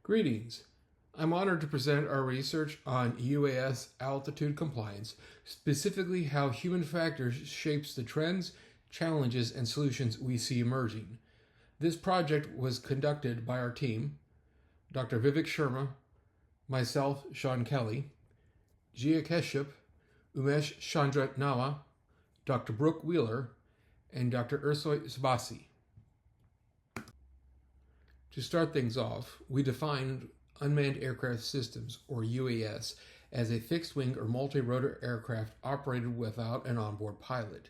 Greetings. I'm honored to present our research on UAS altitude compliance, specifically how human factors shapes the trends, challenges, and solutions we see emerging. This project was conducted by our team, Dr. Vivek Sharma, myself, Sean Kelly, Jia Keshup, Umesh Chandratnawa, Dr. Brooke Wheeler, and Dr. Ursoy Sabasi. To start things off, we defined Unmanned Aircraft Systems, or UAS, as a fixed-wing or multi-rotor aircraft operated without an onboard pilot.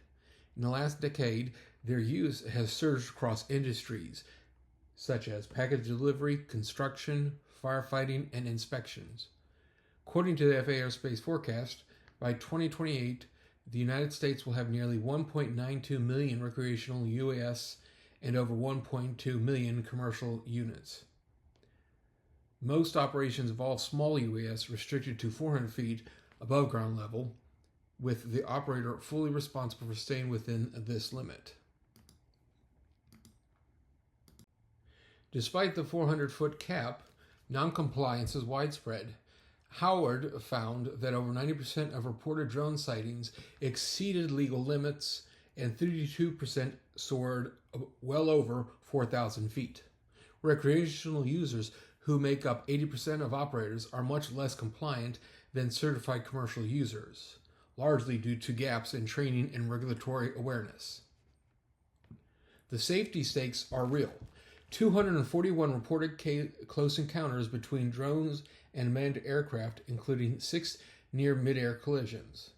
In the last decade, their use has surged across industries, such as package delivery, construction, firefighting, and inspections. According to the FAA Airspace Forecast, by 2028, the United States will have nearly 1.92 million recreational UAS and over 1.2 million commercial units. Most operations involve small UAS restricted to 400 feet above ground level, with the operator fully responsible for staying within this limit. Despite the 400-foot cap, noncompliance is widespread. Howard found that over 90% of reported drone sightings exceeded legal limits, and 32% soared well over 4,000 feet. Recreational users, who make up 80% of operators, are much less compliant than certified commercial users, largely due to gaps in training and regulatory awareness. The safety stakes are real. 241 reported close encounters between drones and manned aircraft, including 6 near mid-air collisions.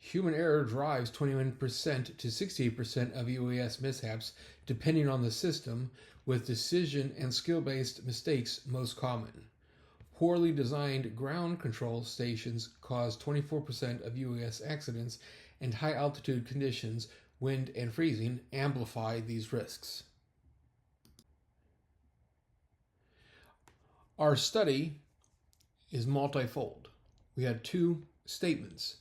Human error drives 21% to 68% of UAS mishaps, depending on the system, with decision and skill-based mistakes most common. Poorly designed ground control stations cause 24% of UAS accidents, and high-altitude conditions, wind and freezing, amplify these risks. Our study is multifold. We had 2 statements.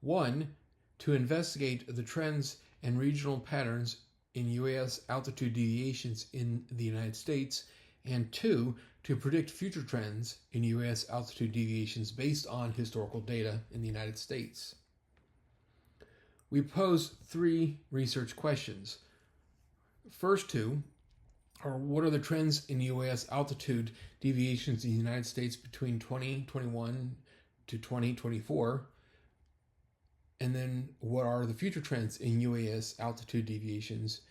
1, to investigate the trends and regional patterns in UAS altitude deviations in the United States, and 2, to predict future trends in UAS altitude deviations based on historical data in the United States. We posed 3 research questions. First 2 are, what are the trends in UAS altitude deviations in the United States between 2021 to 2024? And then, what are the future trends in UAS altitude deviations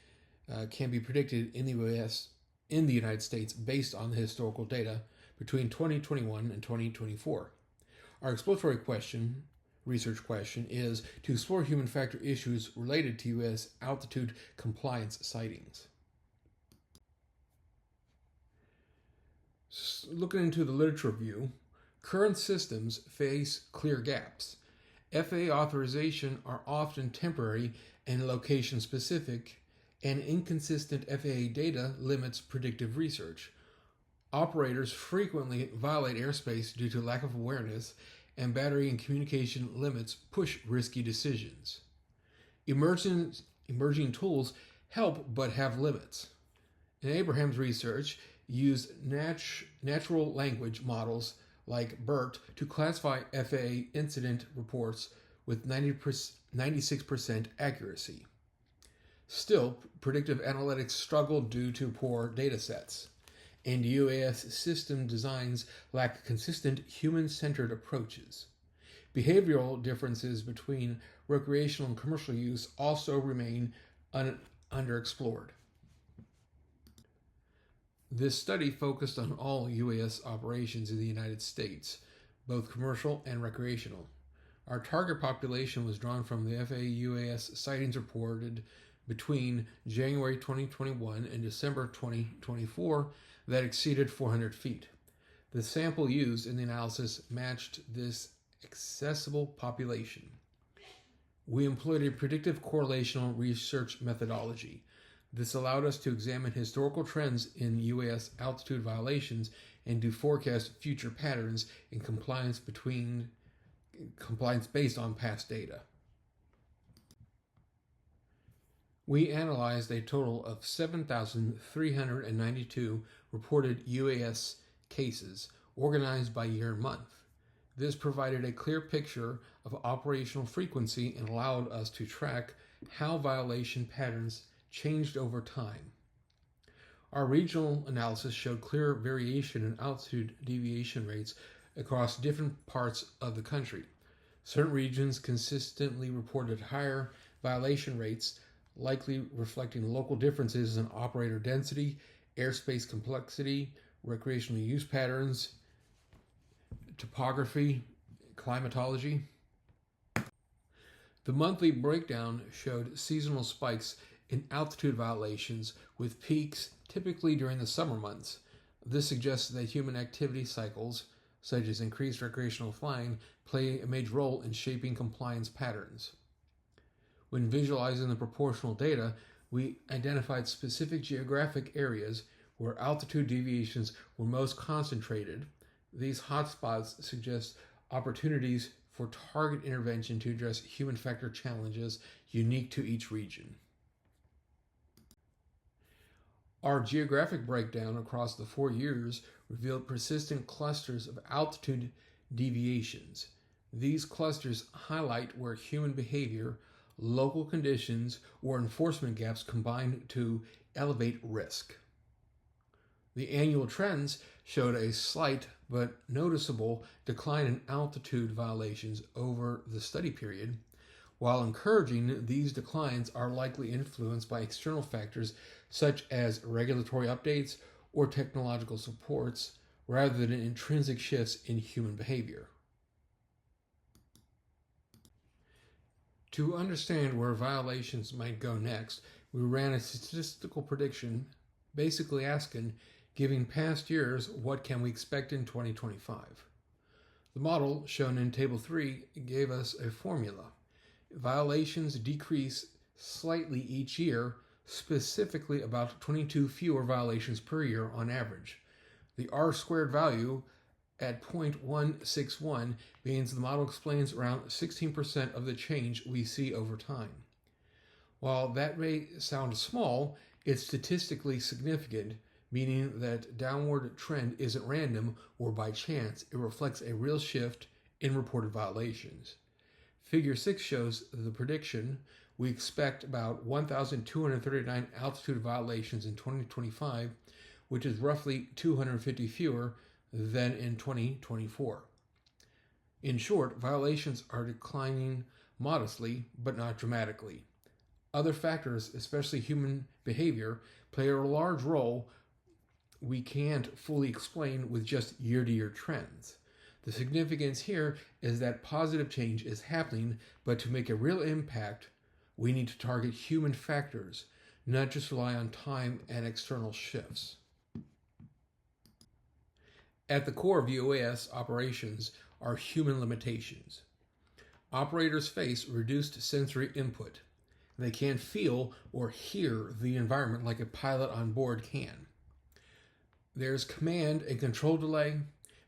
can be predicted in the UAS in the United States based on the historical data between 2021 and 2024? Our exploratory research question, is to explore human factor issues related to UAS altitude compliance sightings. Looking into the literature review, current systems face clear gaps. FAA authorization are often temporary and location-specific, and inconsistent FAA data limits predictive research. Operators frequently violate airspace due to lack of awareness, and battery and communication limits push risky decisions. Emerging tools help but have limits. In Abraham's research, used natural language models like BERT to classify FAA incident reports with 96% accuracy. Still, predictive analytics struggle due to poor data sets, and UAS system designs lack consistent human-centered approaches. Behavioral differences between recreational and commercial use also remain underexplored. This study focused on all UAS operations in the United States, both commercial and recreational. Our target population was drawn from the FAA UAS sightings reported between January 2021 and December 2024 that exceeded 400 feet. The sample used in the analysis matched this accessible population. We employed a predictive correlational research methodology. This allowed us to examine historical trends in UAS altitude violations and to forecast future patterns in compliance based on past data. We analyzed a total of 7,392 reported UAS cases, organized by year and month. This provided a clear picture of operational frequency and allowed us to track how violation patterns changed over time. Our regional analysis showed clear variation in altitude deviation rates across different parts of the country. Certain regions consistently reported higher violation rates, likely reflecting local differences in operator density, airspace complexity, recreational use patterns, topography, climatology. The monthly breakdown showed seasonal spikes in altitude violations, with peaks typically during the summer months. This suggests that human activity cycles, such as increased recreational flying, play a major role in shaping compliance patterns. When visualizing the proportional data, we identified specific geographic areas where altitude deviations were most concentrated. These hotspots suggest opportunities for target intervention to address human factor challenges unique to each region. Our geographic breakdown across the 4 years revealed persistent clusters of altitude deviations. These clusters highlight where human behavior, local conditions, or enforcement gaps combine to elevate risk. The annual trends showed a slight but noticeable decline in altitude violations over the study period. While encouraging, these declines are likely influenced by external factors such as regulatory updates or technological supports, rather than intrinsic shifts in human behavior. To understand where violations might go next, we ran a statistical prediction, basically asking, given past years, what can we expect in 2025? The model, shown in Table 3, gave us a formula. Violations decrease slightly each year, specifically about 22 fewer violations per year on average. The R-squared value at 0.161 means the model explains around 16% of the change we see over time. While that may sound small, it's statistically significant, meaning that downward trend isn't random or by chance. It reflects a real shift in reported violations. Figure 6 shows the prediction. We expect about 1,239 altitude violations in 2025, which is roughly 250 fewer than in 2024. In short, violations are declining modestly, but not dramatically. Other factors, especially human behavior, play a large role we can't fully explain with just year-to-year trends. The significance here is that positive change is happening, but to make a real impact, we need to target human factors, not just rely on time and external shifts. At the core of UAS operations are human limitations. Operators face reduced sensory input. They can't feel or hear the environment like a pilot on board can. There's command and control delay,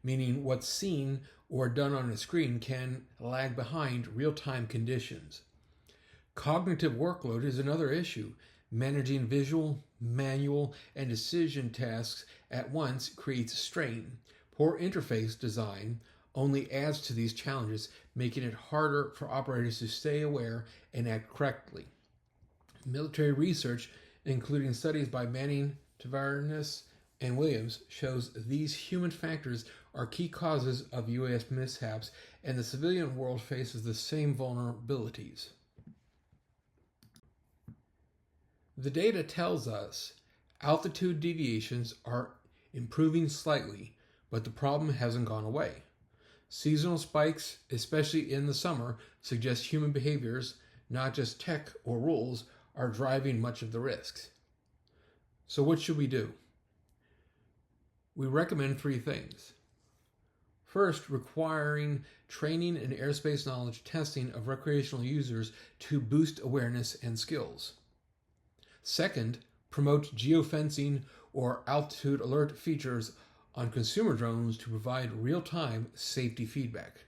meaning what's seen or done on a screen can lag behind real-time conditions. Cognitive workload is another issue. Managing visual, manual, and decision tasks at once creates strain. Poor interface design only adds to these challenges, making it harder for operators to stay aware and act correctly. Military research, including studies by Manning, Tavares, and Williams, shows these human factors are key causes of UAS mishaps, and the civilian world faces the same vulnerabilities. The data tells us altitude deviations are improving slightly, but the problem hasn't gone away. Seasonal spikes, especially in the summer, suggest human behaviors, not just tech or rules, are driving much of the risks. So what should we do? We recommend 3 things. First, requiring training and airspace knowledge testing of recreational users to boost awareness and skills. Second, promote geofencing or altitude alert features on consumer drones to provide real-time safety feedback.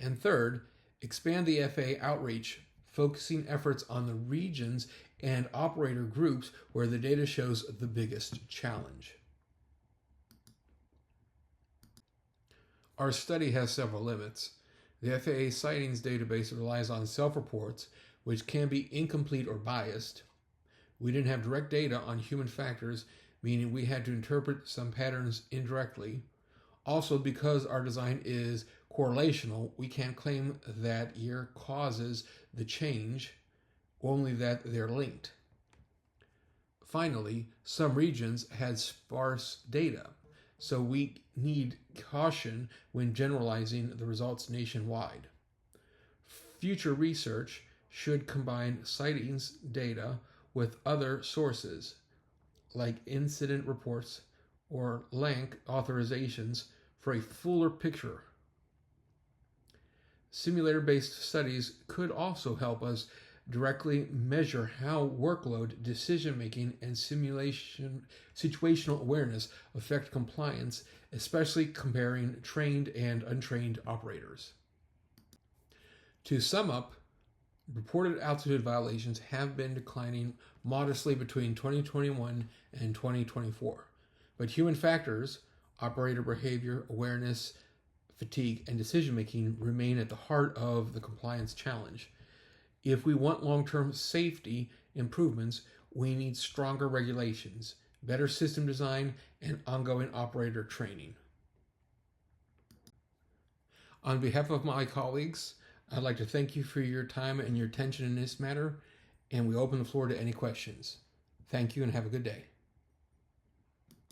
And third, expand the FAA outreach, focusing efforts on the regions and operator groups where the data shows the biggest challenge. Our study has several limits. The FAA sightings database relies on self-reports, which can be incomplete or biased. We didn't have direct data on human factors, meaning we had to interpret some patterns indirectly. Also, because our design is correlational, we can't claim that year causes the change, only that they're linked. Finally, some regions had sparse data, so we need caution when generalizing the results nationwide. Future research should combine sightings data with other sources, like incident reports or LANC authorizations, for a fuller picture. Simulator-based studies could also help us directly measure how workload, decision-making, and situational awareness affect compliance, especially comparing trained and untrained operators. To sum up, reported altitude violations have been declining modestly between 2021 and 2024, but human factors, operator behavior, awareness, fatigue, and decision-making remain at the heart of the compliance challenge. If we want long-term safety improvements, we need stronger regulations, better system design, and ongoing operator training. On behalf of my colleagues, I'd like to thank you for your time and your attention in this matter, and we open the floor to any questions. Thank you and have a good day.